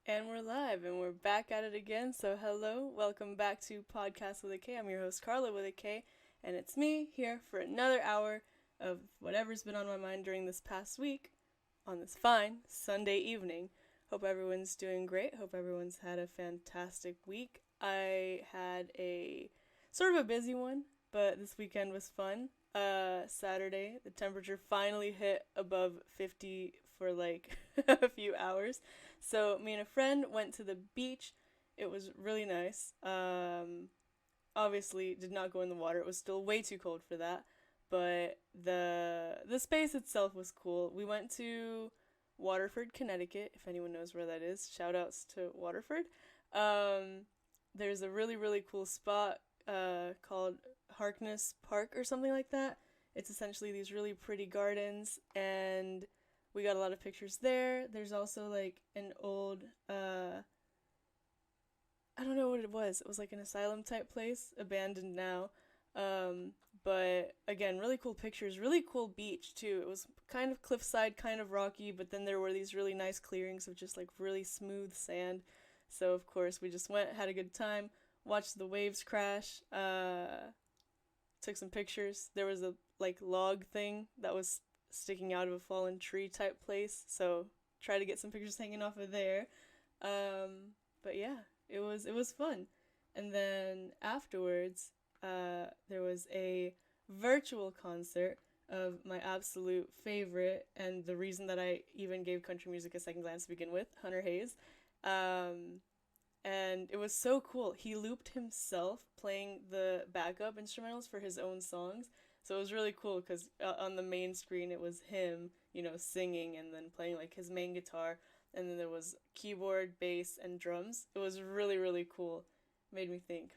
And we're live and we're back at it again. So, hello, welcome back to Podcast with a K. I'm your host, Karla with a K, and it's me here for another hour of whatever's been on my mind during this past week on this fine Sunday evening. Hope everyone's doing great. Hope everyone's had a fantastic week. I had a sort of a busy one, but this weekend was fun. Saturday, the temperature finally hit above 50 for like a few hours. So me and a friend went to the beach. It was really nice. Obviously did not go in the water. It was still way too cold for that. But the space itself was cool. We went to Waterford, Connecticut, if anyone knows where that is. Shout outs to Waterford. Um, there's a really cool spot called Harkness Park or something like that. It's essentially these really pretty gardens, and we got a lot of pictures there. There's also like an old I don't know what it was. It was like an asylum type place, abandoned now. But again, really cool pictures, really cool beach too. It was kind of cliffside, kind of rocky, but then there were these really nice clearings of just like really smooth sand. So of course we just went, had a good time, watched the waves crash, took some pictures. There was a like log thing that was sticking out of a fallen tree type place, so try to get some pictures hanging off of there. But yeah, it was fun. And then afterwards, there was a virtual concert of my absolute favorite and the reason that I even gave country music a second glance to begin with, Hunter Hayes. Um, and it was so cool. He looped himself playing the backup instrumentals for his own songs. So it was really cool because on the main screen it was him, singing and then playing like his main guitar, and then there was keyboard, bass, and drums. It was really cool. Made me think,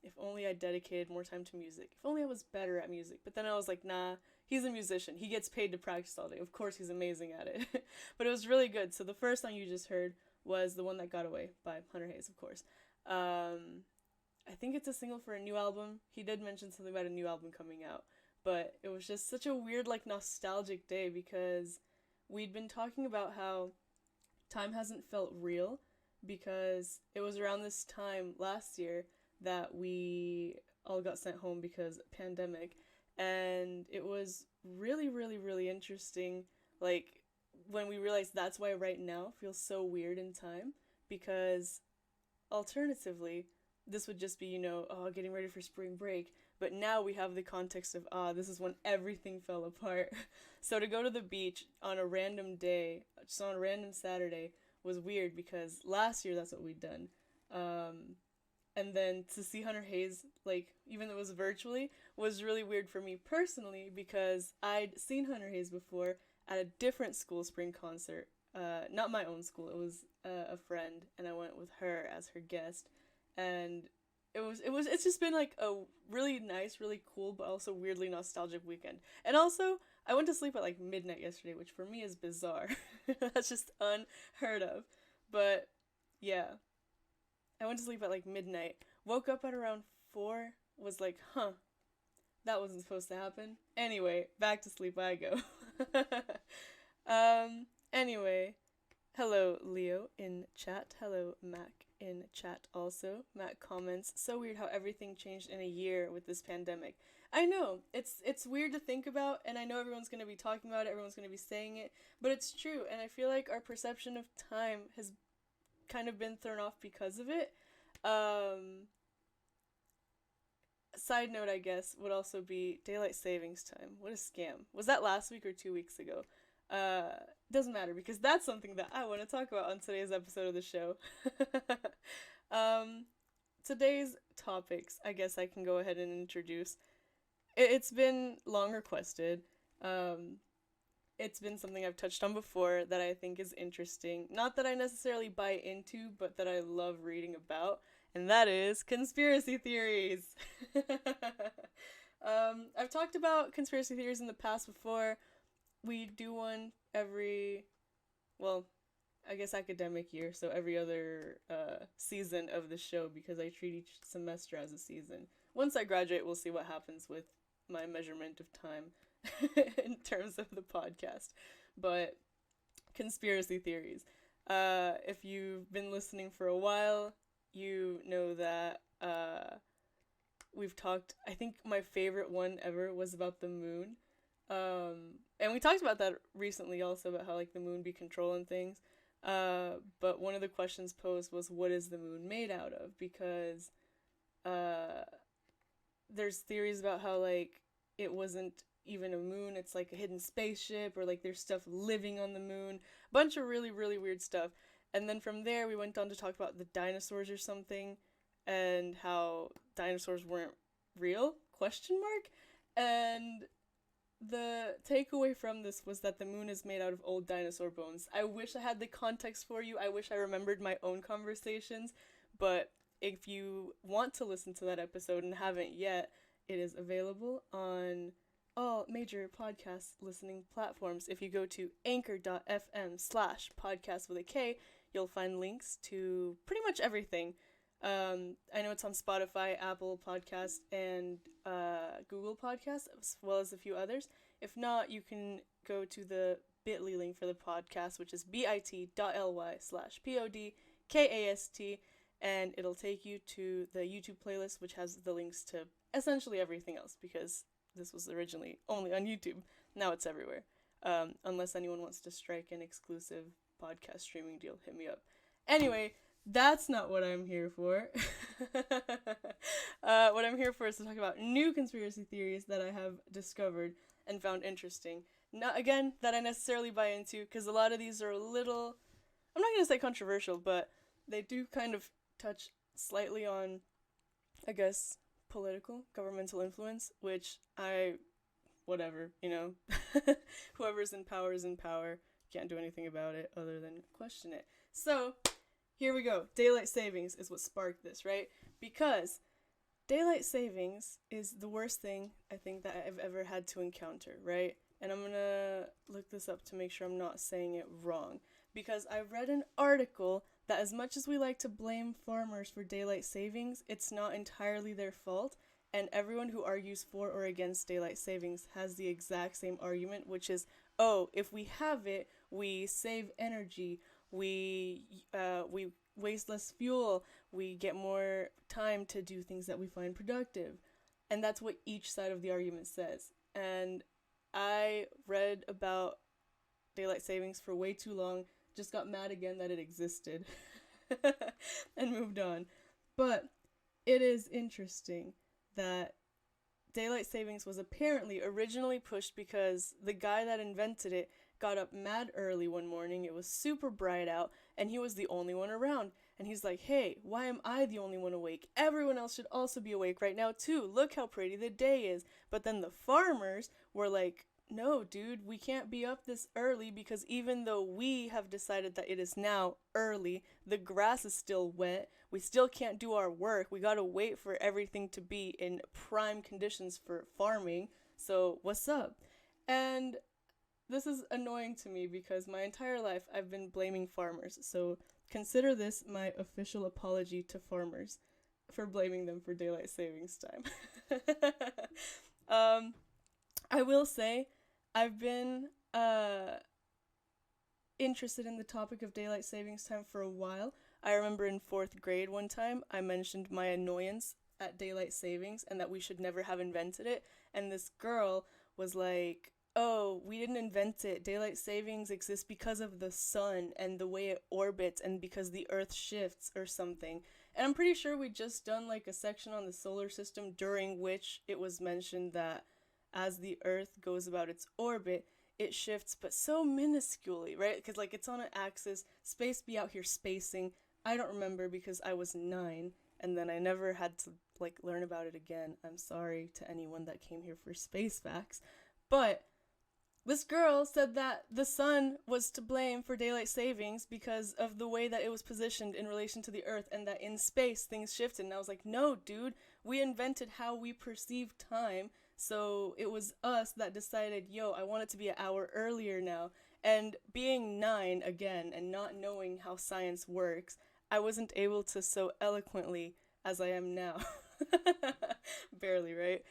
if only I dedicated more time to music. If only I was better at music. But then I was like, nah, he's a musician. He gets paid to practice all day. Of course he's amazing at it. But it was really good. So the first song you just heard was The One That Got Away by Hunter Hayes, of course. I think it's a single for a new album. He did mention something about a new album coming out. But it was just such a weird, like, nostalgic day because we'd been talking about how time hasn't felt real because it was around this time last year that we all got sent home because pandemic, and it was really interesting, like when we realized that's why right now feels so weird in time, because alternatively this would just be, oh, getting ready for spring break, but now we have the context of, this is when everything fell apart. So to go to the beach on a random day, just on a random Saturday, was weird because last year that's what we'd done. And then to see Hunter Hayes, like, even though it was virtually, was really weird for me personally because I'd seen Hunter Hayes before at a different school spring concert. Not my own school, it was a friend, and I went with her as her guest. And it's just been like a really nice, really cool, but also weirdly nostalgic weekend. And also, I went to sleep at like midnight yesterday, which for me is bizarre. That's just unheard of. But yeah, I went to sleep at like midnight, woke up at around 4, was like, that wasn't supposed to happen. Anyway, back to sleep I go. Anyway, hello Leo in chat. Hello Mac in chat also. Mac comments, so weird how everything changed in a year with this pandemic. I know, it's weird to think about, and I know everyone's going to be talking about it, everyone's going to be saying it, but it's true, and I feel like our perception of time has kind of been thrown off because of it. Um, Side note, I guess, would also be daylight savings time. What a scam. Was that last week or 2 weeks ago? Doesn't matter because that's something that I want to talk about on today's episode of the show. um, Today's topics, I guess I can go ahead and introduce. It's been long requested. Um, it's been something I've touched on before that I think is interesting. Not that I necessarily buy into, but that I love reading about, and that is conspiracy theories. I've talked about conspiracy theories in the past before. We do one every, well, I guess academic year, so every other season of the show because I treat each semester as a season. Once I graduate, we'll see what happens with my measurement of time in terms of the podcast. But conspiracy theories. If you've been listening for a while, you know that we've talked, I think my favorite one ever was about the moon. And we talked about that recently also, about how, like, the moon be controlling things. But one of the questions posed was, what is the moon made out of? Because there's theories about how, like, it wasn't even a moon, it's like a hidden spaceship, or like there's stuff living on the moon. Bunch of really, really weird stuff. And then from there, we went on to talk about the dinosaurs or something, and how dinosaurs weren't real? Question mark? And the takeaway from this was that the moon is made out of old dinosaur bones. I wish I had the context for you. I wish I remembered my own conversations. But if you want to listen to that episode and haven't yet, it is available on all major podcast listening platforms. If you go to anchor.fm/podcast with a K, you'll find links to pretty much everything. I know it's on Spotify, Apple Podcast, and Google Podcast, as well as a few others. If not, you can go to the bit.ly link for the podcast, which is bit.ly/podkast, and it'll take you to the YouTube playlist, which has the links to essentially everything else, because this was originally only on YouTube. Now it's everywhere. Unless anyone wants to strike an exclusive podcast streaming deal, hit me up. Anyway, that's not what I'm here for. What I'm here for is to talk about new conspiracy theories that I have discovered and found interesting. Not, again, that I necessarily buy into, because a lot of these are a little, I'm not going to say controversial, but they do kind of touch slightly on, I guess, political, governmental influence, which whatever, you know. Whoever's in power is in power. Can't do anything about it other than question it. So, here we go. Daylight savings is what sparked this, right? Because daylight savings is the worst thing I think that I've ever had to encounter, right? And I'm gonna look this up to make sure I'm not saying it wrong. Because I read an article that as much as we like to blame farmers for daylight savings, it's not entirely their fault. And everyone who argues for or against daylight savings has the exact same argument, which is, oh, if we have it, we save energy, we waste less fuel, we get more time to do things that we find productive. And that's what each side of the argument says. And I read about daylight savings for way too long, just got mad again that it existed, and moved on. But it is interesting that daylight savings was apparently originally pushed because the guy that invented it got up mad early one morning. It was super bright out, and he was the only one around. And he's like, hey, why am I the only one awake? Everyone else should also be awake right now too. Look how pretty the day is. But then the farmers were like, no, dude, we can't be up this early, because even though we have decided that it is now early, the grass is still wet. We still can't do our work. We gotta wait for everything to be in prime conditions for farming. So what's up? And this is annoying to me because my entire life I've been blaming farmers. So consider this my official apology to farmers for blaming them for daylight savings time. I will say I've been interested in the topic of daylight savings time for a while. I remember in 4th grade one time I mentioned my annoyance at daylight savings and that we should never have invented it. And this girl was like, oh, we didn't invent it. Daylight savings exists because of the sun and the way it orbits and because the earth shifts or something. And I'm pretty sure we just done like a section on the solar system during which it was mentioned that as the earth goes about its orbit, it shifts, but so minusculely, right? Because like it's on an axis, space be out here spacing. I don't remember because I was 9, and then I never had to like learn about it again. I'm sorry to anyone that came here for space facts. But this girl said that the sun was to blame for daylight savings because of the way that it was positioned in relation to the earth, and that in space things shifted. And I was like, no, dude, we invented how we perceive time. So it was us that decided, yo, I want it to be an hour earlier now. And being 9 again and not knowing how science works, I wasn't able to so eloquently as I am now, barely, right,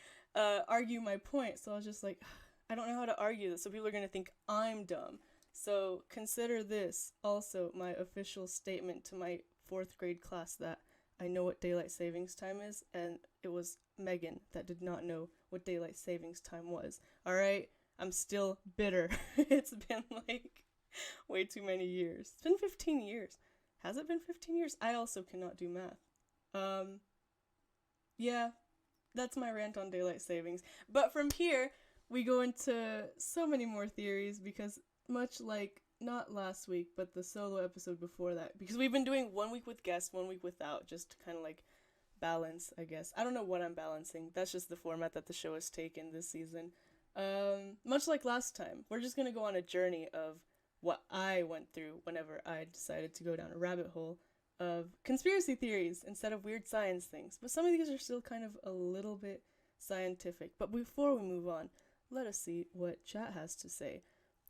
argue my point. So I was just like, I don't know how to argue this, so people are going to think I'm dumb. So consider this also my official statement to my 4th grade class that I know what daylight savings time is, and it was Megan that did not know what daylight savings time was. Alright? I'm still bitter. It's been like way too many years. It's been 15 years. Has it been 15 years? I also cannot do math. Yeah, that's my rant on daylight savings. But from here, we go into so many more theories because much like not last week, but the solo episode before that, because we've been doing 1 week with guests, 1 week without, just to kind of like balance, I guess. I don't know what I'm balancing. That's just the format that the show has taken this season. Much like last time, we're just gonna go on a journey of what I went through whenever I decided to go down a rabbit hole of conspiracy theories instead of weird science things. But some of these are still kind of a little bit scientific. But before we move on, let us see what chat has to say.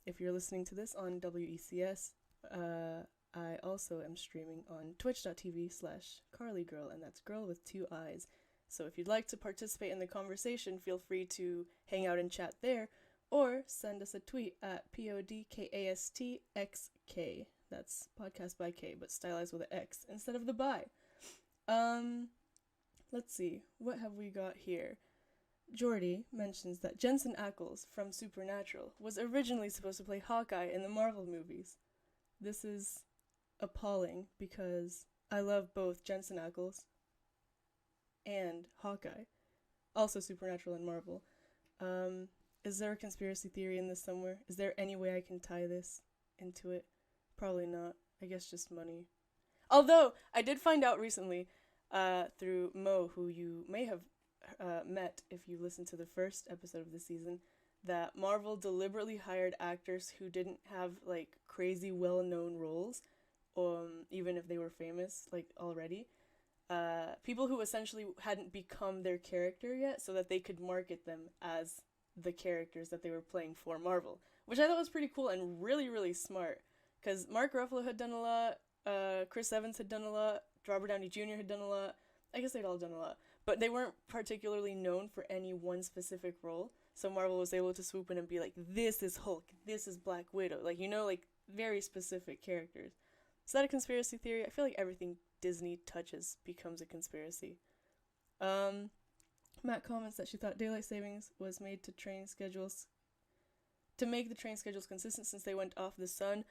If you're listening to this on WECS, I also am streaming on twitch.tv/CarlyGirl, and that's girl with 2 eyes. So if you'd like to participate in the conversation, feel free to hang out and chat there, or send us a tweet at PODKASTXK. That's podcast by K, but stylized with an X instead of the by. Let's see, what have we got here? Jordy mentions that Jensen Ackles from Supernatural was originally supposed to play Hawkeye in the Marvel movies. This is appalling because I love both Jensen Ackles and Hawkeye, also Supernatural and Marvel. Is there a conspiracy theory in this somewhere? Is there any way I can tie this into it? Probably not. I guess just money. Although, I did find out recently, through Mo, who you may have met if you listened to the first episode of the season, that Marvel deliberately hired actors who didn't have, like, crazy well-known roles, even if they were famous, like, already. People who essentially hadn't become their character yet, so that they could market them as the characters that they were playing for Marvel, which I thought was pretty cool and really, really smart, because Mark Ruffalo had done a lot, Chris Evans had done a lot, Robert Downey Jr. had done a lot. I guess they'd all done a lot, but they weren't particularly known for any one specific role, so Marvel was able to swoop in and be like, this is Hulk, this is Black Widow, like, you know, like, very specific characters. Is that a conspiracy theory? I feel like everything Disney touches becomes a conspiracy. Matt comments that she thought daylight savings was made to make the train schedules consistent since they went off the sun.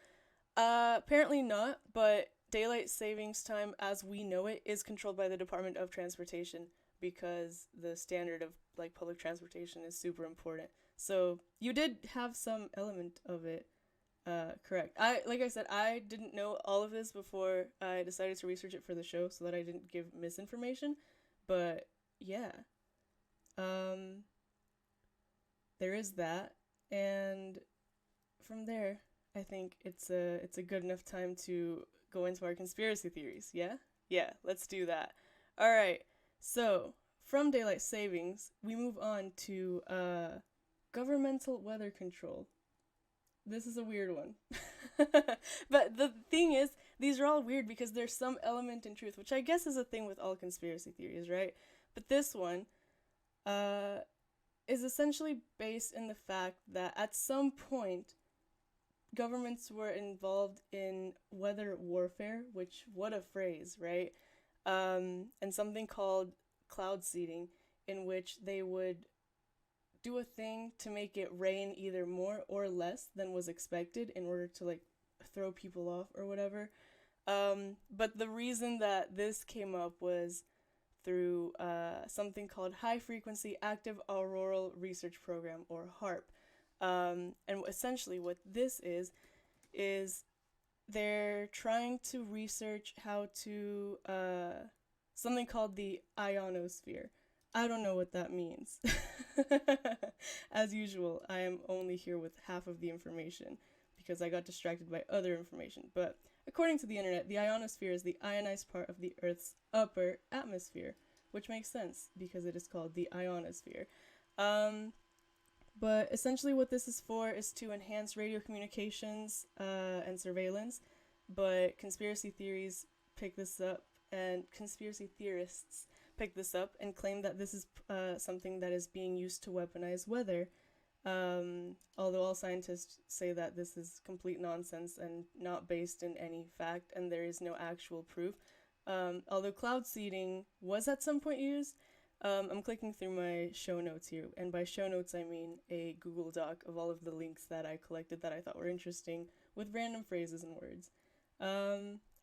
Apparently not, but daylight savings time as we know it is controlled by the Department of Transportation because the standard of, like, public transportation is super important. So you did have some element of it correct. Like I said, I didn't know all of this before I decided to research it for the show so that I didn't give misinformation, but yeah. There is that, and from there, I think it's a good enough time to go into our conspiracy theories, yeah? Yeah, let's do that. Alright, so, from daylight savings, we move on to, governmental weather control. This is a weird one. But the thing is, these are all weird because there's some element in truth, which I guess is a thing with all conspiracy theories, right? But this one, is essentially based in the fact that at some point, governments were involved in weather warfare, which, what a phrase, right? And something called cloud seeding, in which they would do a thing to make it rain either more or less than was expected in order to, like, throw people off or whatever. But the reason that this came up was through something called High Frequency Active Auroral Research Program, or HARP. And essentially what this is they're trying to research how to, something called the ionosphere. I don't know what that means. As usual, I am only here with half of the information because I got distracted by other information, but according to the internet, the ionosphere is the ionized part of the Earth's upper atmosphere, which makes sense because it is called the ionosphere. But essentially what this is for is to enhance radio communications and surveillance, but conspiracy theories pick this up, and conspiracy theorists pick this up and claim that this is something that is being used to weaponize weather, Although all scientists say that this is complete nonsense and not based in any fact, and there is no actual proof. Although cloud seeding was at some point used, I'm clicking through my show notes here, and by show notes I mean a Google Doc of all of the links that I collected that I thought were interesting, with random phrases and words.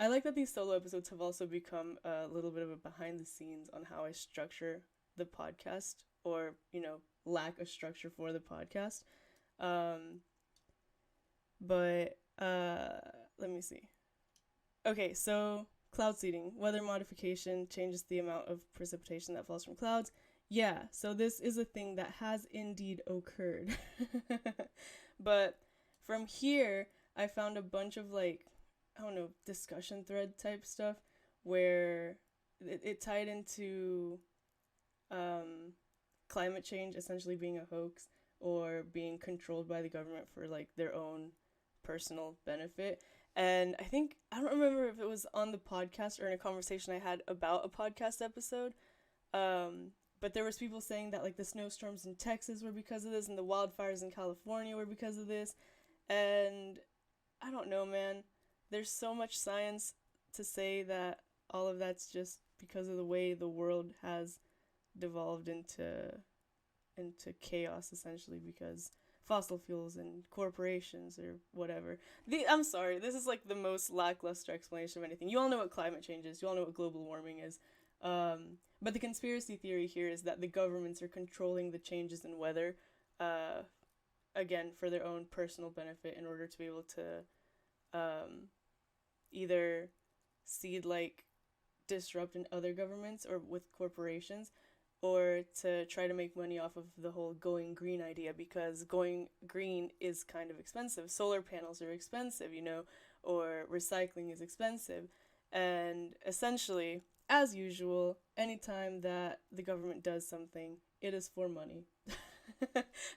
I like that these solo episodes have also become a little bit of a behind the scenes on how I structure the podcast, or, lack of structure for the podcast. Let me see. Okay, so cloud seeding, weather modification changes the amount of precipitation that falls from clouds. Yeah, so this is a thing that has indeed occurred. But from here, I found a bunch of discussion thread type stuff where it tied into climate change essentially being a hoax or being controlled by the government for their own personal benefit. And I don't remember if it was on the podcast or in a conversation I had about a podcast episode, but there was people saying that the snowstorms in Texas were because of this and the wildfires in California were because of this. And I don't know, man. There's so much science to say that all of that's just because of the way the world has devolved into chaos, essentially, because fossil fuels and corporations or whatever. I'm sorry, this is the most lackluster explanation of anything. You all know what climate change is. You all know what global warming is. But the conspiracy theory here is that the governments are controlling the changes in weather, again, for their own personal benefit in order to be able to either seed disrupt in other governments or with corporations, or to try to make money off of the whole going green idea, because going green is kind of expensive. Solar panels are expensive, or recycling is expensive. And essentially, as usual, anytime that the government does something, it is for money.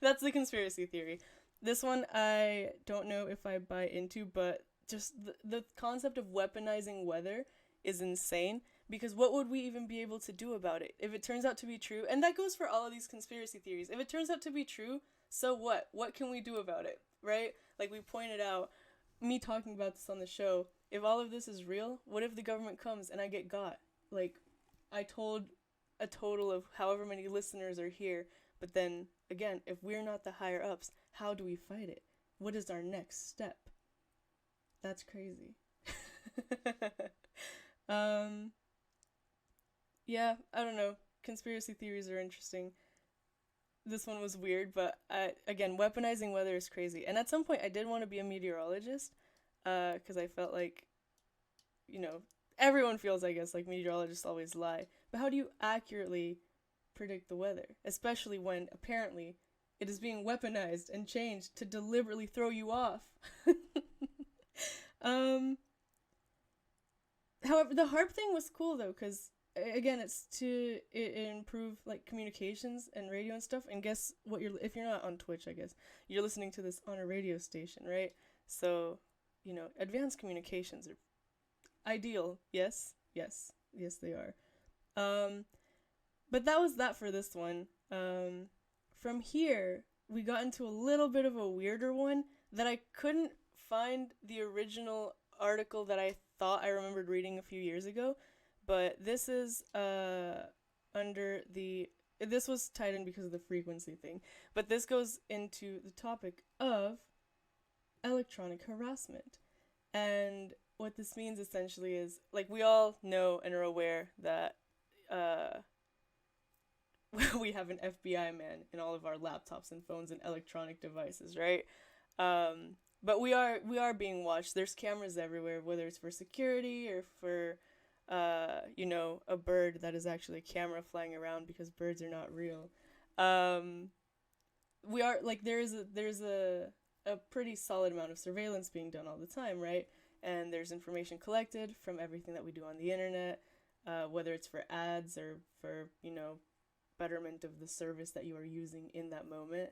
That's the conspiracy theory. This one I don't know if I buy into, but just the concept of weaponizing weather is insane, because what would we even be able to do about it if it turns out to be true? And that goes for all of these conspiracy theories. If it turns out to be true, so what? What can we do about it, right? We pointed out, me talking about this on the show, if all of this is real, what if the government comes and I get got? I told a total of however many listeners are here, but then, again, if we're not the higher ups, how do we fight it? What is our next step? That's crazy. Yeah, I don't know. Conspiracy theories are interesting. This one was weird, but again, weaponizing weather is crazy. And at some point, I did want to be a meteorologist, because I felt everyone feels, I guess, meteorologists always lie. But how do you accurately predict the weather? Especially when, apparently, it is being weaponized and changed to deliberately throw you off. However, the harp thing was cool, though, because, again, it's to improve, communications and radio and stuff. And guess what? If you're not on Twitch, I guess, you're listening to this on a radio station, right? So, advanced communications are ideal. Yes, they are. But that was that for this one. From here, we got into a little bit of a weirder one that I couldn't find the original article that I thought I remembered reading a few years ago, but this is this was tied in because of the frequency thing, but this goes into the topic of electronic harassment. And what this means essentially is, we all know and are aware that we have an FBI man in all of our laptops and phones and electronic devices, right? But we are being watched. There's cameras everywhere, whether it's for security or for, a bird that is actually a camera flying around, because birds are not real. We are, there's a pretty solid amount of surveillance being done all the time, right? And there's information collected from everything that we do on the internet, whether it's for ads or for, betterment of the service that you are using in that moment.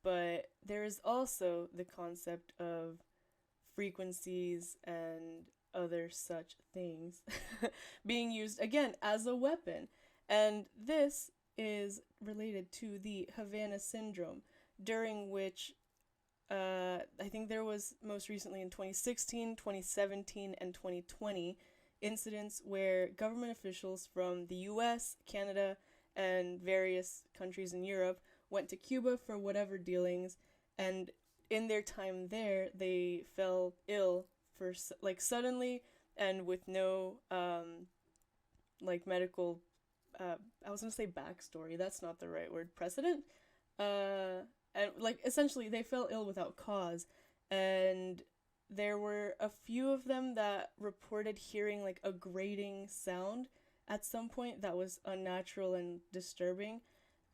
But there is also the concept of frequencies and other such things being used, again, as a weapon. And this is related to the Havana syndrome, during which I think there was most recently in 2016, 2017, and 2020 incidents where government officials from the US, Canada, and various countries in Europe went to Cuba for whatever dealings, and in their time there, they fell ill for like suddenly and with no like medical I was gonna say backstory. That's not the right word. Precedent. And like essentially they fell ill without cause, and there were a few of them that reported hearing like a grating sound at some point that was unnatural and disturbing,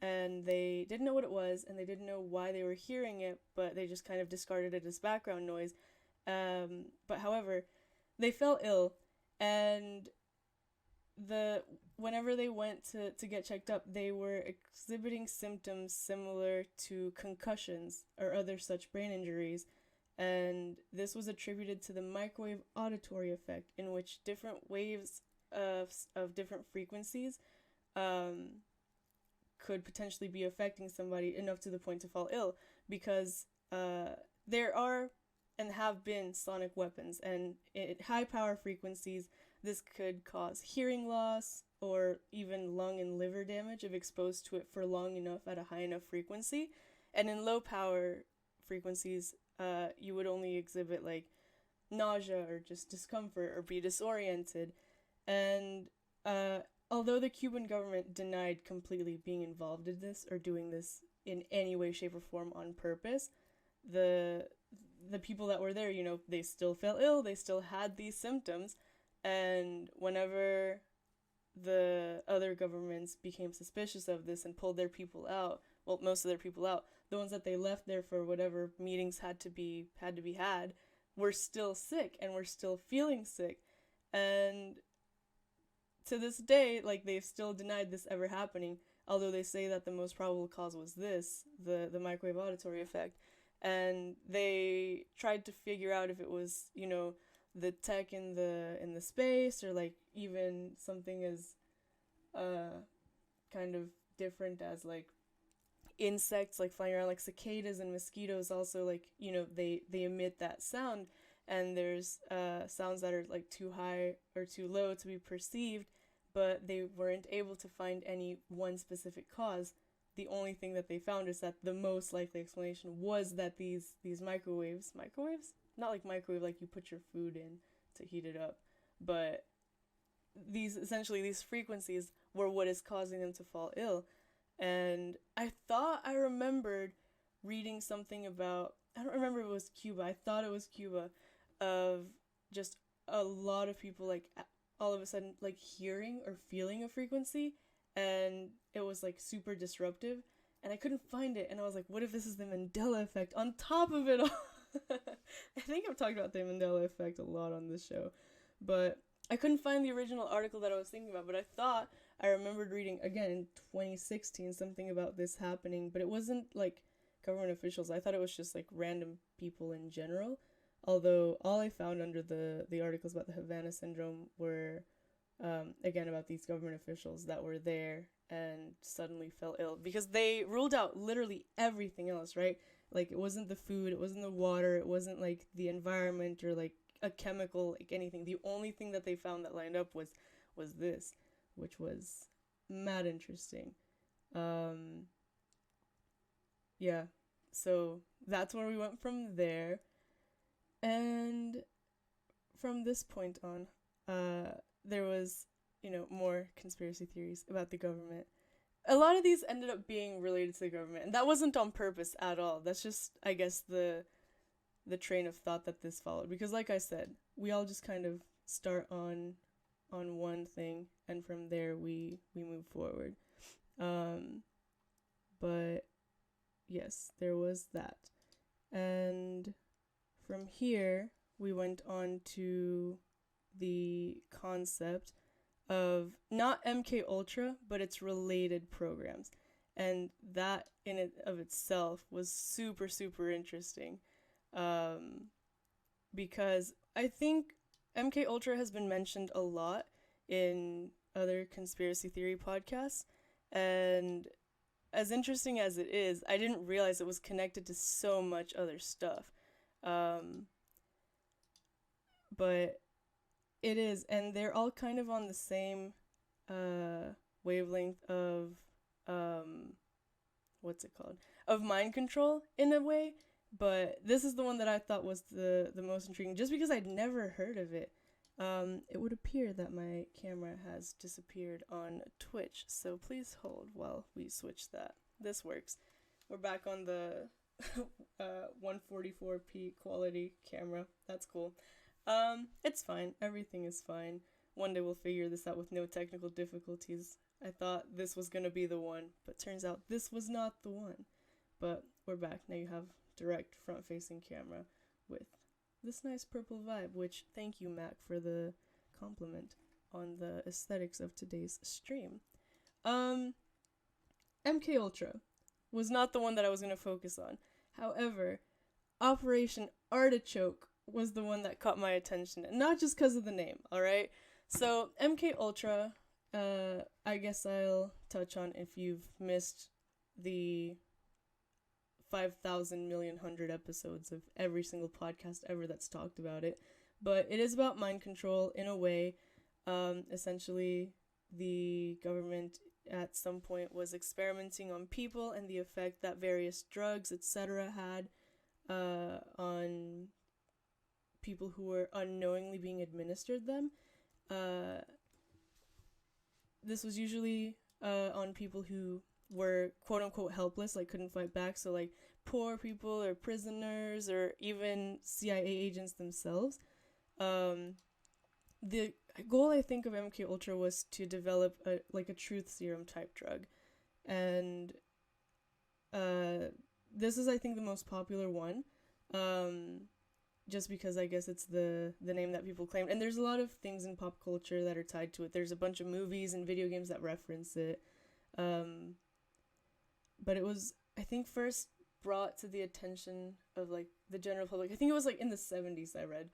and they didn't know what it was and they didn't know why they were hearing it, but they just kind of discarded it as background noise. But however, they fell ill, and the whenever they went to get checked up, they were exhibiting symptoms similar to concussions or other such brain injuries, and this was attributed to the microwave auditory effect, in which different waves of different frequencies could potentially be affecting somebody enough to the point to fall ill, because there are and have been sonic weapons, and at high power frequencies this could cause hearing loss or even lung and liver damage if exposed to it for long enough at a high enough frequency. And in low power frequencies, you would only exhibit like nausea or just discomfort or be disoriented. And although the Cuban government denied completely being involved in this or doing this in any way, shape, or form on purpose, the people that were there, you know, they still fell ill, they still had these symptoms, and whenever the other governments became suspicious of this and pulled their people out, well, most of their people out, the ones that they left there for whatever meetings had to be had, were still sick and were still feeling sick. And to this day, like, they've still denied this ever happening, although they say that the most probable cause was this, the microwave auditory effect. And they tried to figure out if it was, you know, the tech in the space, or like even something as kind of different as like insects like flying around, like cicadas and mosquitoes also, like, you know, they emit that sound, and there's sounds that are like too high or too low to be perceived, but they weren't able to find any one specific cause. The only thing that they found is that the most likely explanation was that these microwaves, not like microwave like you put your food in to heat it up, but these frequencies were what is causing them to fall ill. And I thought I remembered reading something about, I don't remember if it was Cuba, I thought it was Cuba, of just a lot of people like all of a sudden like hearing or feeling a frequency, and it was like super disruptive, and I couldn't find it, and I was like, what if this is the Mandela effect on top of it all? I think I've talked about the Mandela effect a lot on this show, but I couldn't find the original article that I was thinking about, but I thought I remembered reading, again, in 2016, something about this happening, but it wasn't like government officials. I thought it was just like random people in general, although all I found under the articles about the Havana syndrome were again about these government officials that were there and suddenly fell ill, because they ruled out literally everything else, right? Like, it wasn't the food, it wasn't the water, it wasn't like the environment or like a chemical, like anything. The only thing that they found that lined up was this, which was mad interesting. Yeah, so that's where we went from there. And from this point on, there was, you know, more conspiracy theories about the government. A lot of these ended up being related to the government, and that wasn't on purpose at all. That's just, I guess, the train of thought that this followed, because like I said, we all just kind of start on one thing, and from there we move forward. But yes, there was that. And from here, we went on to the concept of not MKUltra, but its related programs. And that in it of itself was super, super interesting. Because I think MKUltra has been mentioned a lot in other conspiracy theory podcasts. And as interesting as it is, I didn't realize it was connected to so much other stuff. Um, but it is, and they're all kind of on the same wavelength of um, what's it called? Of mind control in a way. But this is the one that I thought was the most intriguing, just because I'd never heard of it. It would appear that my camera has disappeared on Twitch, so please hold while we switch that. This works. We're back on the 144p quality camera. That's cool. It's fine. Everything is fine. One day we'll figure this out with no technical difficulties. I thought this was gonna be the one, but turns out this was not the one. But we're back. Now you have direct front-facing camera with this nice purple vibe, which thank you, Mac, for the compliment on the aesthetics of today's stream. MKUltra was not the one that I was going to focus on. However, Operation Artichoke was the one that caught my attention, and not just because of the name, alright? So, MKUltra, I guess I'll touch on if you've missed the 5,000,000,100 episodes of every single podcast ever that's talked about it. But it is about mind control in a way. Essentially, the government at some point was experimenting on people and the effect that various drugs, etc., had on people who were unknowingly being administered them. This was usually on people who were quote-unquote helpless, like couldn't fight back, so like poor people or prisoners or even CIA agents themselves. The goal, I think, of MKUltra was to develop a truth serum type drug, and this is, I think, the most popular one, just because I guess it's the name that people claim, and there's a lot of things in pop culture that are tied to it. There's a bunch of movies and video games that reference it. But it was, I think, first brought to the attention of, like, the general public. I think it was, like, in the 70s, I read.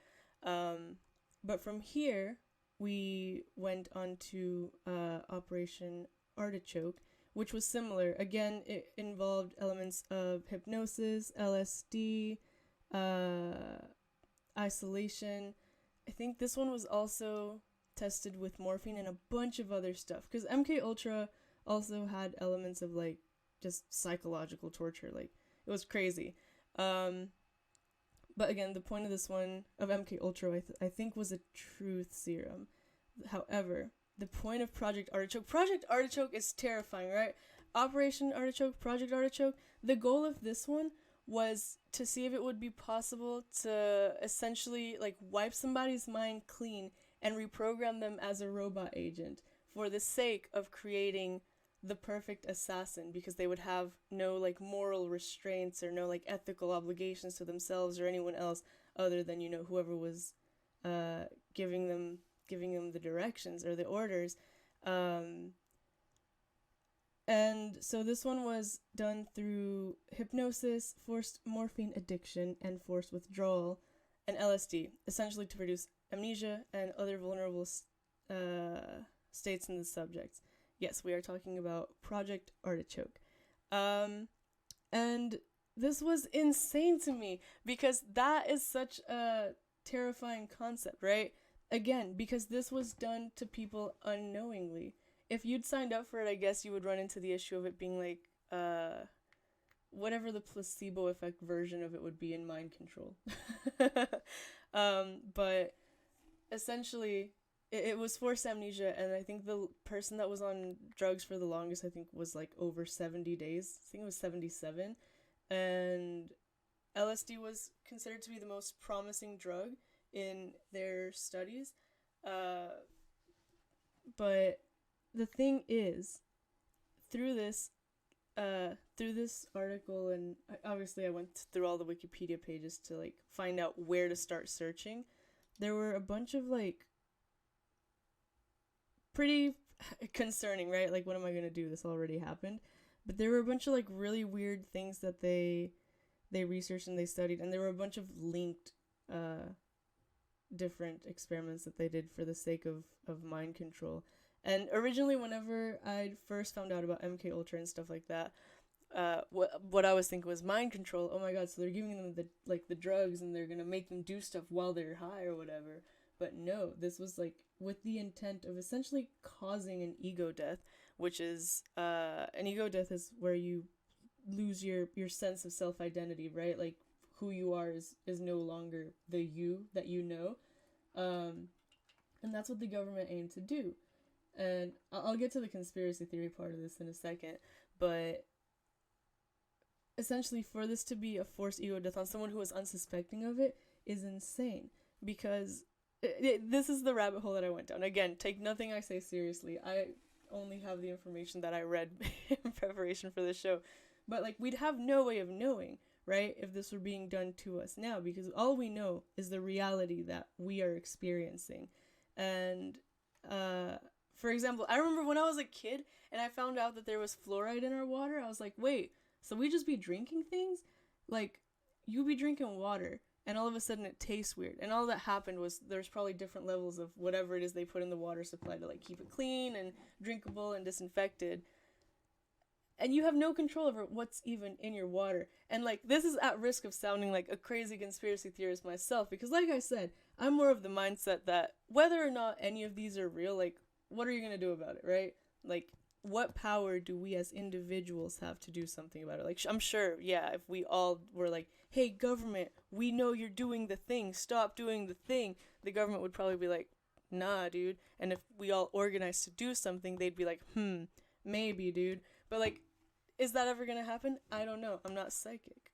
But from here, we went on to Operation Artichoke, which was similar. Again, it involved elements of hypnosis, LSD, isolation. I think this one was also tested with morphine and a bunch of other stuff. Because MKUltra also had elements of, like, just psychological torture. Like, it was crazy. But again, the point of this one, of MKUltra, I think was a truth serum. However, the point of Project Artichoke is terrifying, right? Operation Artichoke, Project Artichoke, the goal of this one was to see if it would be possible to essentially, like, wipe somebody's mind clean and reprogram them as a robot agent for the sake of creating the perfect assassin, because they would have no, like, moral restraints or no, like, ethical obligations to themselves or anyone else other than, you know, whoever was giving them the directions or the orders. And so this one was done through hypnosis, forced morphine addiction, and forced withdrawal, and LSD, essentially to produce amnesia and other vulnerable states in the subjects. Yes, we are talking about Project Artichoke. And this was insane to me, because that is such a terrifying concept, right? Again, because this was done to people unknowingly. If you'd signed up for it, I guess you would run into the issue of it being like, whatever the placebo effect version of it would be in mind control. But essentially, it was forced amnesia, and I think the person that was on drugs for the longest, I think, was like over 70 days. I think it was 77. And LSD was considered to be the most promising drug in their studies. But the thing is, through this article, and obviously I went through all the Wikipedia pages to, like, find out where to start searching. There were a bunch of, like, pretty concerning, right? Like, what am I gonna do? This already happened. But there were a bunch of, like, really weird things that they researched and they studied, and there were a bunch of linked different experiments that they did for the sake of mind control. And originally, whenever I first found out about MKUltra and stuff like that, what I was thinking was mind control. Oh my god, so they're giving them the drugs and they're gonna make them do stuff while they're high or whatever. But no, this was like with the intent of essentially causing an ego death, which is an ego death is where you lose your sense of self-identity, right? Like who you are is no longer the you that you know. And that's what the government aimed to do. And I'll get to the conspiracy theory part of this in a second, but essentially for this to be a forced ego death on someone who is unsuspecting of it is insane, because this is the rabbit hole that I went down. Again, take nothing I say seriously. I only have the information that I read in preparation for this show. But like, we'd have no way of knowing, right, if this were being done to us now, because all we know is the reality that we are experiencing. And for example, I remember when I was a kid and I found out that there was fluoride in our water, I was like, wait, so we just be drinking things? Like, you be drinking water and all of a sudden it tastes weird. And all that happened was there's probably different levels of whatever it is they put in the water supply to like keep it clean and drinkable and disinfected. And you have no control over what's even in your water. And like, this is at risk of sounding like a crazy conspiracy theorist myself, because like I said, I'm more of the mindset that whether or not any of these are real, like, what are you going to do about it, right? Like, what power do we as individuals have to do something about it? Like, I'm sure, yeah, if we all were like, hey, government, we know you're doing the thing, stop doing the thing, the government would probably be like, nah, dude. And if we all organized to do something, they'd be like, maybe, dude. But like, is that ever gonna happen? I don't know. I'm not psychic.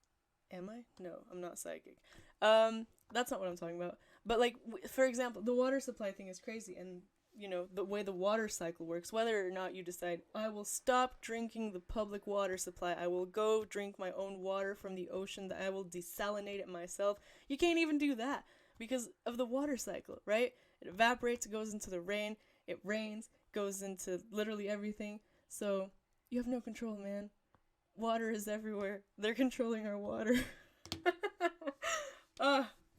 Am I? No, I'm not psychic. That's not what I'm talking about. But like, for example, the water supply thing is crazy, and you know, the way the water cycle works, whether or not you decide, I will stop drinking the public water supply, I will go drink my own water from the ocean, that I will desalinate it myself, you can't even do that because of the water cycle, right? It evaporates, it goes into the rain, it rains, goes into literally everything, so you have no control, man. Water is everywhere. They're controlling our water.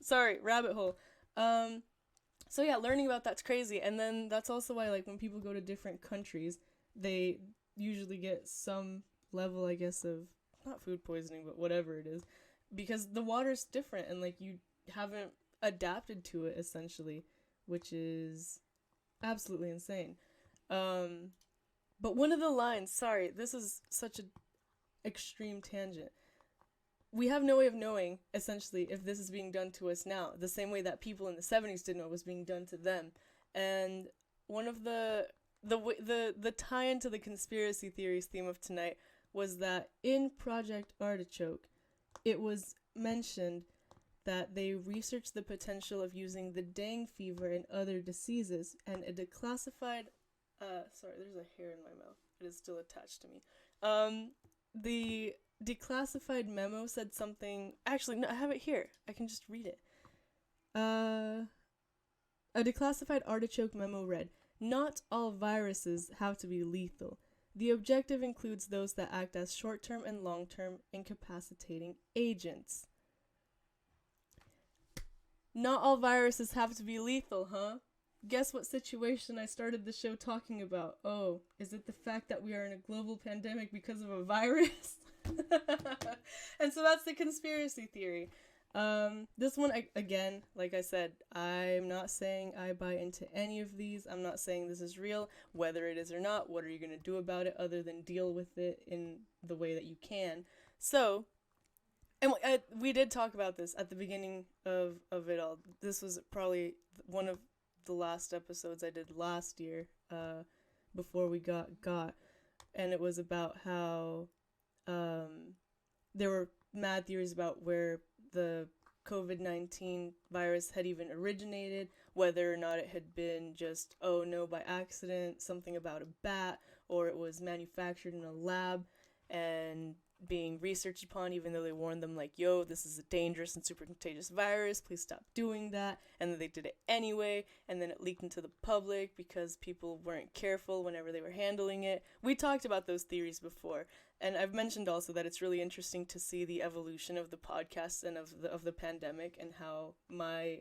Sorry, rabbit hole. So yeah, learning about that's crazy. And then that's also why, like, when people go to different countries, they usually get some level, I guess, of, not food poisoning, but whatever it is. Because the water's different and, like, you haven't adapted to it, essentially, which is absolutely insane. But one of the lines, sorry, this is such an extreme tangent. We have no way of knowing, essentially, if this is being done to us now, the same way that people in the 70s didn't know it was being done to them. And one of the tie-in to the conspiracy theories theme of tonight was that in Project Artichoke, it was mentioned that they researched the potential of using the dengue fever and other diseases, and a declassified sorry, there's a hair in my mouth. It is still attached to me. The declassified memo said something. Actually, no, I have it here. I can just read it. A declassified artichoke memo read, "Not all viruses have to be lethal. The objective includes those that act as short-term and long-term incapacitating agents." Not all viruses have to be lethal, huh? Guess what situation I started the show talking about? Oh, is it the fact that we are in a global pandemic because of a virus? And so that's the conspiracy theory. This one, again, like I said, I'm not saying I buy into any of these. I'm not saying this is real. Whether it is or not, what are you going to do about it other than deal with it in the way that you can? So, and we did talk about this at the beginning of it all. This was probably one of the last episodes I did last year, before we got, and it was about how there were mad theories about where the COVID-19 virus had even originated, whether or not it had been just, oh no, by accident, something about a bat, or it was manufactured in a lab and being researched upon, even though they warned them like, yo, this is a dangerous and super contagious virus, please stop doing that. And then they did it anyway, and then it leaked into the public because people weren't careful whenever they were handling it. We talked about those theories before, and I've mentioned also that it's really interesting to see the evolution of the podcast and of the pandemic, and how my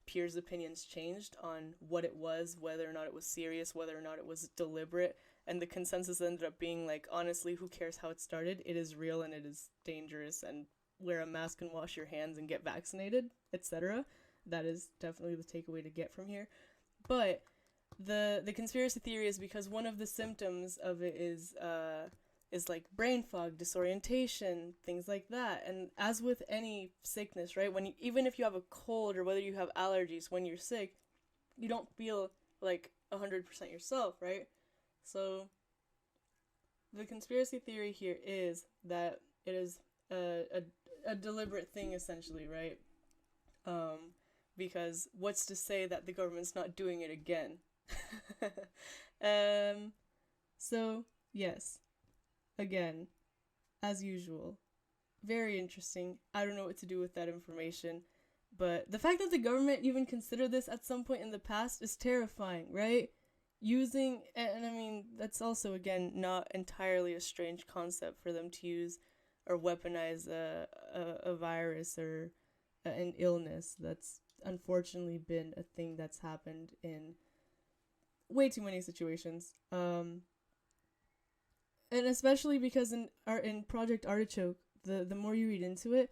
peers' opinions changed on what it was, whether or not it was serious, whether or not it was deliberate, and the consensus ended up being like, honestly, who cares how it started? It is real and it is dangerous, and wear a mask and wash your hands and get vaccinated, etc. That is definitely the takeaway to get from here. But the conspiracy theory is because one of the symptoms of it is like brain fog, disorientation, things like that. And as with any sickness, right, when you, even if you have a cold or whether you have allergies, when you're sick, you don't feel like 100% yourself, right? So the conspiracy theory here is that it is a deliberate thing, essentially, right? Because what's to say that the government's not doing it again? So yes, again, as usual, very interesting. I don't know what to do with that information, but the fact that the government even considered this at some point in the past is terrifying, right? Using, and I mean, that's also, again, not entirely a strange concept for them to use or weaponize a virus or an illness. That's unfortunately been a thing that's happened in way too many situations. And especially because in Project Artichoke, the more you read into it,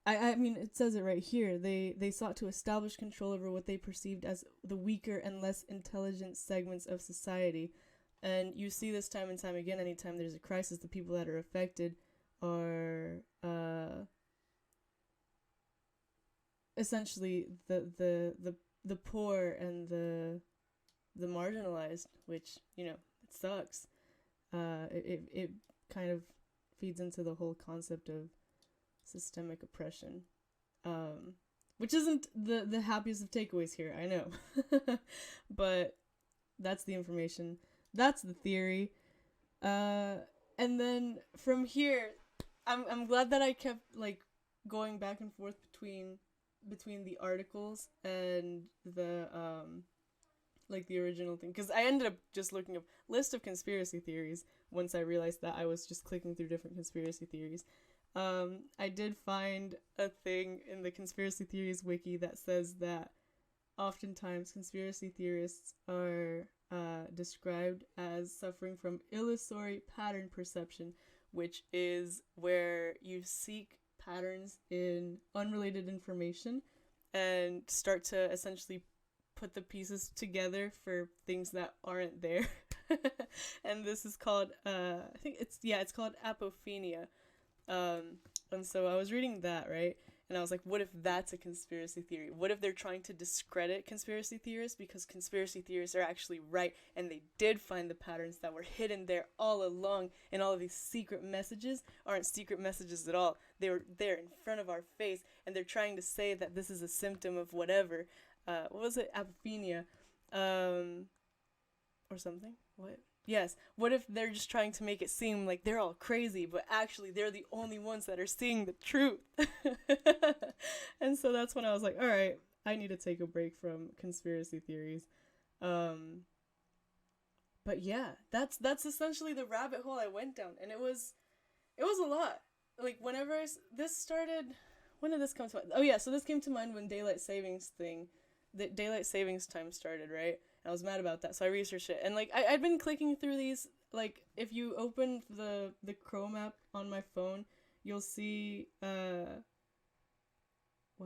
I mean, it says it right here. They sought to establish control over what they perceived as the weaker and less intelligent segments of society. And you see this time and time again, anytime there's a crisis, the people that are affected are essentially the poor and the marginalized, which, you know, it sucks. It kind of feeds into the whole concept of systemic oppression, which isn't the happiest of takeaways here, I know. But that's the information. That's the theory. And then from here, I'm glad that I kept like going back and forth between the articles and the like the original thing, because I ended up just looking up list of conspiracy theories once I realized that I was just clicking through different conspiracy theories. I did find a thing in the conspiracy theories wiki that says that oftentimes conspiracy theorists are described as suffering from illusory pattern perception, which is where you seek patterns in unrelated information and start to essentially put the pieces together for things that aren't there. And this is called I think it's called apophenia. And so I was reading that, right? And I was like, what if that's a conspiracy theory? What if they're trying to discredit conspiracy theorists because conspiracy theorists are actually right and they did find the patterns that were hidden there all along, and all of these secret messages aren't secret messages at all. They were there in front of our face, and they're trying to say that this is a symptom of whatever. What was it? Apophenia. Or something? What? Yes. What if they're just trying to make it seem like they're all crazy, but actually they're the only ones that are seeing the truth? And so that's when I was like, all right, I need to take a break from conspiracy theories. But yeah, that's essentially the rabbit hole I went down, and it was a lot. Like whenever this started, when did this come to mind? Oh yeah, so this came to mind when daylight savings time started, right? I was mad about that, so I researched it. And, like, I'd been clicking through these, like, if you open the Chrome app on my phone, you'll see, what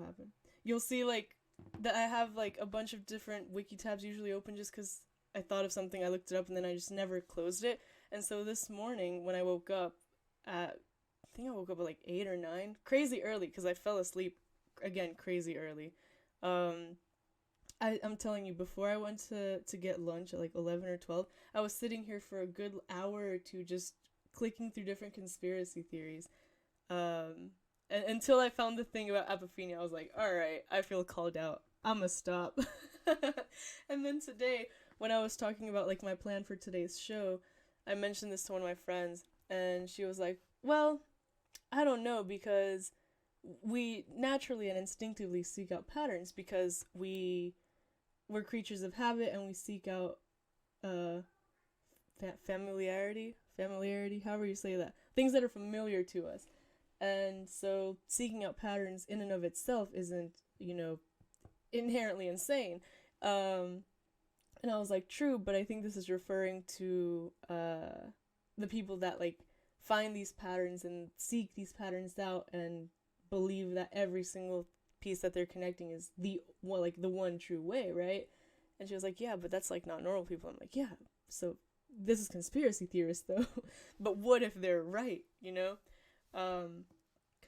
happened? You'll see, like, that I have, like, a bunch of different wiki tabs usually open just because I thought of something, I looked it up, and then I just never closed it. And so this morning, when I woke up I think I woke up at, like, 8 or 9, crazy early, because I fell asleep, again, crazy early. I'm telling you, before I went to get lunch at like 11 or 12, I was sitting here for a good hour or two just clicking through different conspiracy theories. And until I found the thing about apophenia, I was like, alright, I feel called out. I'ma stop. And then today, when I was talking about like my plan for today's show, I mentioned this to one of my friends, and she was like, well, I don't know, because we naturally and instinctively seek out patterns because we're creatures of habit, and we seek out familiarity, however you say that, things that are familiar to us. And so seeking out patterns in and of itself isn't inherently insane. And I was like, true, but I think this is referring to the people that like find these patterns and seek these patterns out and believe that every single piece that they're connecting is the one true way, right? And she was like, yeah, but that's like not normal people. I'm like, yeah, so this is conspiracy theorists though. But what if they're right, because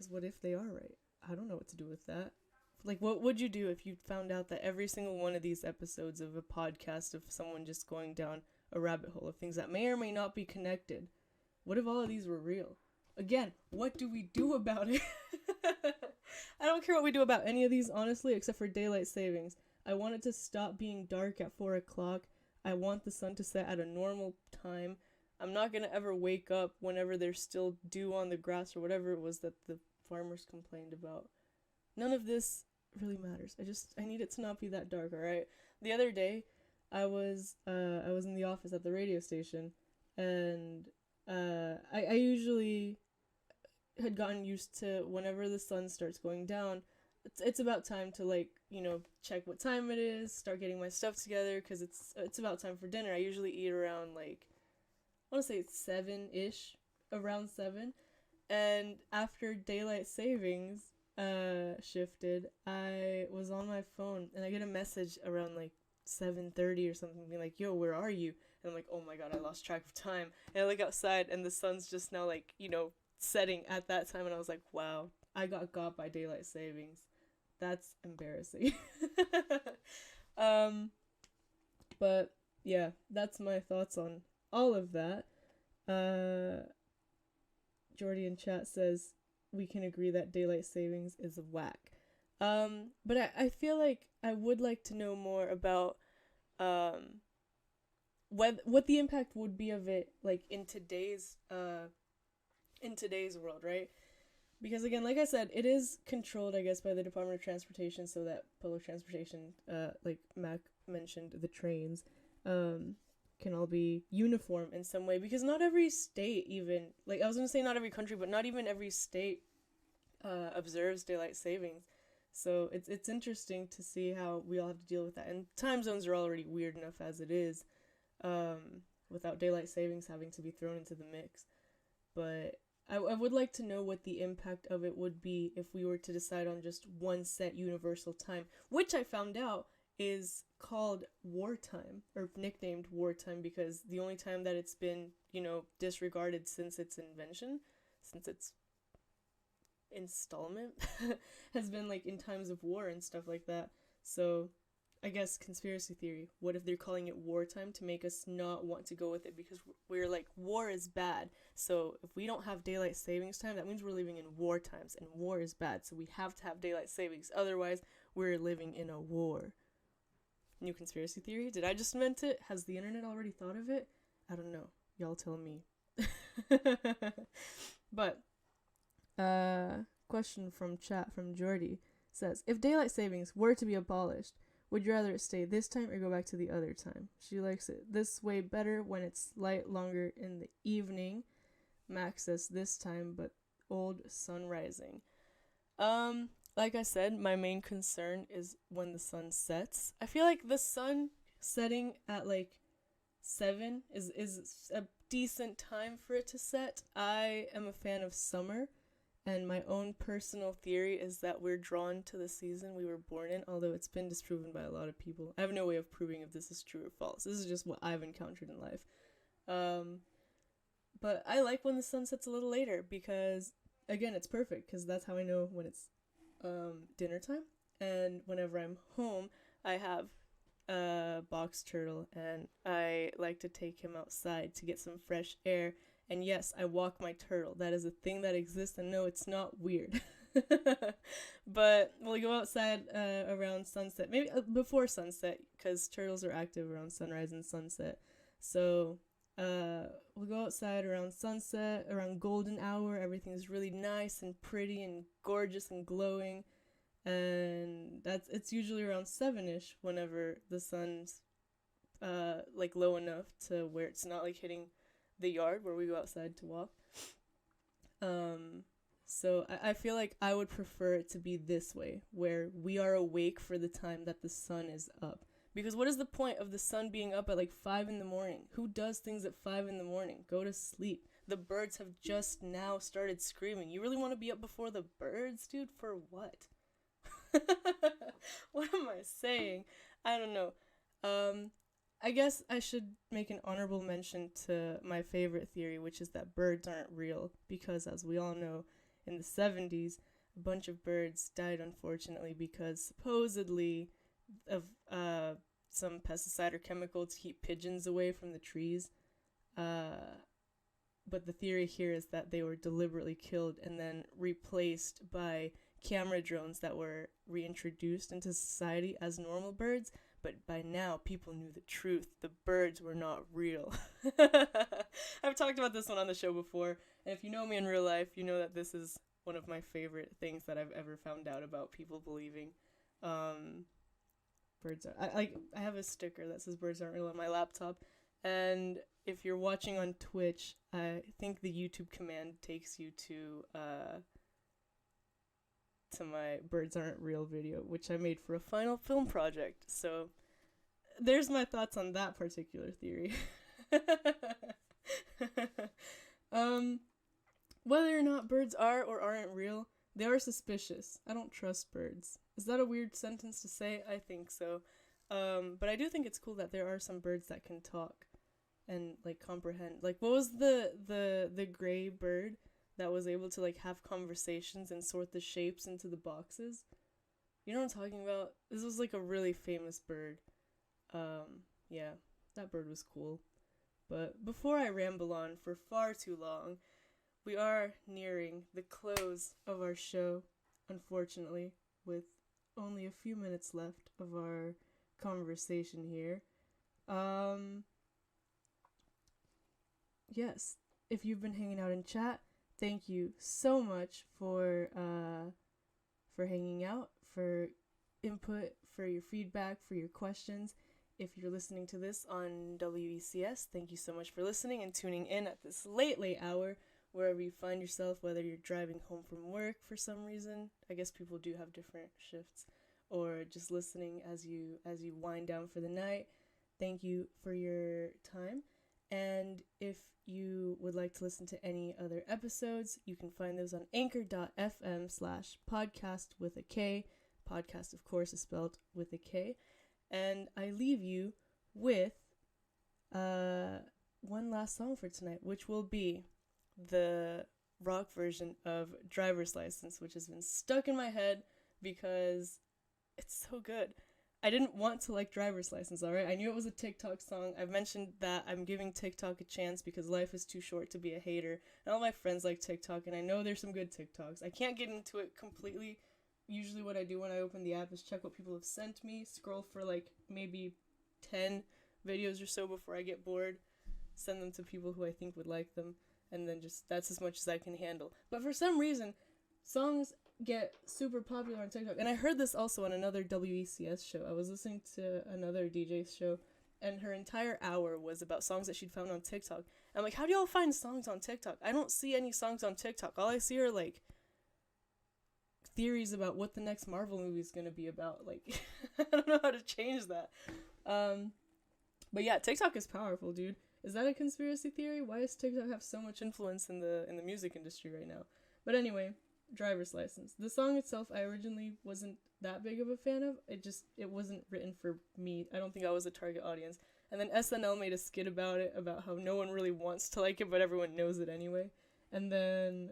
what if they are right? I don't know what to do with that. Like, what would you do if you found out that every single one of these episodes of a podcast of someone just going down a rabbit hole of things that may or may not be connected? What if all of these were real? Again, what do we do about it? I don't care what we do about any of these, honestly, except for daylight savings. I want it to stop being dark at 4 o'clock. I want the sun to set at a normal time. I'm not going to ever wake up whenever there's still dew on the grass or whatever it was that the farmers complained about. None of this really matters. I need it to not be that dark, alright? The other day, I was in the office at the radio station, and I usually had gotten used to whenever the sun starts going down, it's about time to, like, check what time it is, start getting my stuff together, because it's about time for dinner. I usually eat around, like, I want to say 7-ish, around 7, and after daylight savings shifted, I was on my phone, and I get a message around, like, 7:30 or something, being like, yo, where are you? And I'm like, oh my god, I lost track of time. And I look outside, and the sun's just now, like, setting at that time, and I was like, wow, I got by daylight savings. That's embarrassing. But yeah, that's my thoughts on all of that. Jordy in chat says we can agree that daylight savings is whack. But I feel like I would like to know more about what the impact would be of it, like, in today's world, right? Because again, like I said, it is controlled, I guess, by the Department of Transportation, so that public transportation, like Mac mentioned, the trains, can all be uniform in some way, because not every state even, like, I was gonna say not every country, but not even every state observes daylight savings. So it's interesting to see how we all have to deal with that. And time zones are already weird enough as it is, without daylight savings having to be thrown into the mix. But I would like to know what the impact of it would be if we were to decide on just one set universal time, which I found out is called wartime, or nicknamed wartime, because the only time that it's been, disregarded since its invention, since its installment, has been, like, in times of war and stuff like that. So I guess conspiracy theory, what if they're calling it wartime to make us not want to go with it, because we're like, war is bad, so if we don't have daylight savings time, that means we're living in war times, and war is bad, so we have to have daylight savings, otherwise we're living in a war. New conspiracy theory? Did I just invent it? Has the internet already thought of it? I don't know. Y'all tell me. But question from chat from Jordy says, if daylight savings were to be abolished, would you rather it stay this time or go back to the other time? She likes it this way better when it's light longer in the evening. Max says this time, but old sun rising. Like I said, my main concern is when the sun sets. I feel like the sun setting at, like, 7 is a decent time for it to set. I am a fan of summer, and my own personal theory is that we're drawn to the season we were born in, although it's been disproven by a lot of people. I have no way of proving if this is true or false. This is just what I've encountered in life. But I like when the sun sets a little later, because, again, it's perfect, because that's how I know when it's dinner time. And whenever I'm home, I have a box turtle, and I like to take him outside to get some fresh air. And yes, I walk my turtle. That is a thing that exists, and no, it's not weird. But we'll go outside around sunset, maybe before sunset, because turtles are active around sunrise and sunset. So we'll go outside around sunset, around golden hour. Everything's really nice and pretty and gorgeous and glowing. And it's usually around 7-ish whenever the sun's like low enough to where it's not, like, hitting the yard where we go outside to walk. So I feel like I would prefer it to be this way, where we are awake for the time that the sun is up. Because what is the point of the sun being up at like 5 in the morning? Who does things at 5 in the morning? Go to sleep. The birds have just now started screaming. You really want to be up before the birds, dude? For what? What am I saying? I don't know. I guess I should make an honorable mention to my favorite theory, which is that birds aren't real. Because as we all know, in the 70s, a bunch of birds died unfortunately because supposedly of some pesticide or chemical to keep pigeons away from the trees. But the theory here is that they were deliberately killed and then replaced by camera drones that were reintroduced into society as normal birds. But by now, people knew the truth. The birds were not real. I've talked about this one on the show before, and if you know me in real life, you know that this is one of my favorite things that I've ever found out about people believing. Birds are... I have a sticker that says birds aren't real on my laptop, and if you're watching on Twitch, I think the YouTube command takes you to my birds aren't real video, which I made for a final film project. So there's my thoughts on that particular theory. Whether or not birds are or aren't real, they are suspicious. I don't trust birds. Is that a weird sentence to say? I think so. But I do think it's cool that there are some birds that can talk and like comprehend. Like, what was the gray bird that was able to like have conversations and sort the shapes into the boxes? You know what I'm talking about? This was like a really famous bird. Yeah, that bird was cool. But before I ramble on for far too long, we are nearing the close of our show, unfortunately, with only a few minutes left of our conversation here. Yes, if you've been hanging out in chat, thank you so much for hanging out, for input, for your feedback, for your questions. If you're listening to this on WECS, thank you so much for listening and tuning in at this late hour, wherever you find yourself, whether you're driving home from work for some reason. I guess people do have different shifts, or just listening as you wind down for the night. Thank you for your time. And if you would like to listen to any other episodes, you can find those on anchor.fm/podcast with a K. Podcast, of course, is spelled with a K. And I leave you with one last song for tonight, which will be the rock version of Driver's License, which has been stuck in my head because it's so good. I didn't want to like Driver's License, alright? I knew it was a TikTok song. I've mentioned that I'm giving TikTok a chance because life is too short to be a hater. And all my friends like TikTok, and I know there's some good TikToks. I can't get into it completely. Usually what I do when I open the app is check what people have sent me, scroll for like maybe 10 videos or so before I get bored, send them to people who I think would like them, and then just, that's as much as I can handle. But for some reason, songs get super popular on TikTok. And I heard this also on another WECS show. I was listening to another DJ's show, and her entire hour was about songs that she'd found on TikTok. I'm like, how do y'all find songs on TikTok? I don't see any songs on TikTok. All I see are, like, theories about what the next Marvel movie is going to be about. Like, I don't know how to change that. But yeah, TikTok is powerful, dude. Is that a conspiracy theory? Why does TikTok have so much influence in the music industry right now? But anyway, Driver's License. The song itself, I originally wasn't that big of a fan of. It wasn't written for me. I don't think I was a target audience. And then SNL made a skit about it, about how no one really wants to like it, but everyone knows it anyway. And then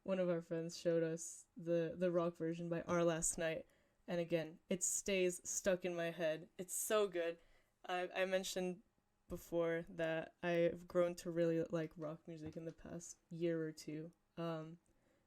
one of our friends showed us the rock version by Our Last Night. And again, it stays stuck in my head. It's so good. I mentioned before that I've grown to really like rock music in the past year or two.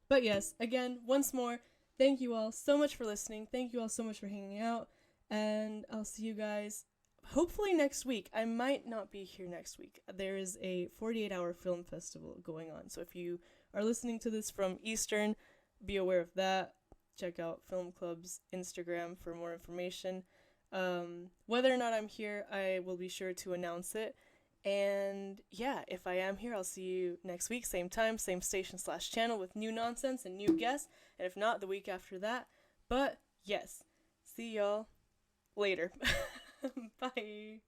But yes, again, once more, thank you all so much for listening. Thank you all so much for hanging out. And I'll see you guys hopefully next week. I might not be here next week. There is a 48-hour film festival going on. So if you are listening to this from Eastern, be aware of that. Check out Film Club's Instagram for more information. Whether or not I'm here, I will be sure to announce it. And yeah, if I am here, I'll see you next week, same time, same station/channel with new nonsense and new guests. And if not, the week after that. But yes, see y'all later. Bye.